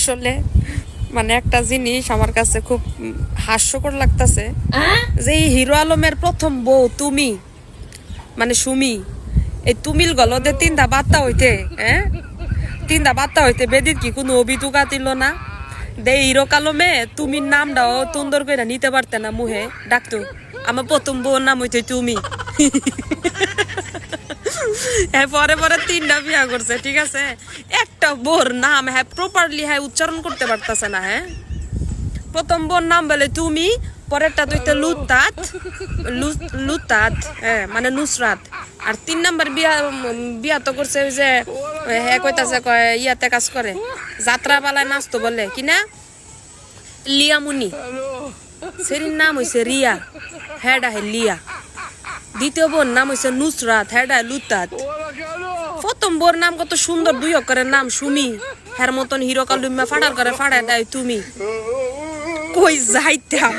আসলে মানে একটা জিনিস আমার কাছে খুব হাস্যকর লাগতেছে যে এই হিরো আলমের প্রথম বউ তুমি মানে সুমি, এই তুমিল গলদে তিনটা বার্তা হইতে তিনটা বার্তা হইতে বেদির কি কোনো অভিযোগ আতিল না দে হিরো কালমে তুমি নামটাও সুন্দর করে নিতে পারতে না মুহে ডাকতো আমার প্রথম বউর নাম হইতে তুমি। হ্যাঁ পরে পরে তিনটা বিয়া করছে ঠিক আছে, একটা বোর নাম হ্যাঁ প্রপারলি হ্যাঁ উচ্চারণ করতে পারতেছে না। হ্যাঁ প্রথম বোর নাম বলে তুমি, পরেরটা তো লুতাত লুতাত হ্যাঁ মানে নুসরাত, আর 3 নাম্বার বিয়া তো করছে ওই যে হ্যাঁ কইতাছে কয় ইয়াতে কাজ করে যাত্রা পালায় নাচতো বলে কিনা লিয়ামুনি, সেরির নাম হইছে রিয়া হ্যাডা হে লিয়া, দ্বিতীয় বোর নাম হইছে নুসরাত হ্যাডা লুতাত, প্রথম বোর নাম কত সুন্দর 2 অক্ষরের নাম সুমি, হ্যার মতন হিরো কালুম্মা ফাড়ার করে ফাড়ায় দেয় তুমি। কই যাইতাম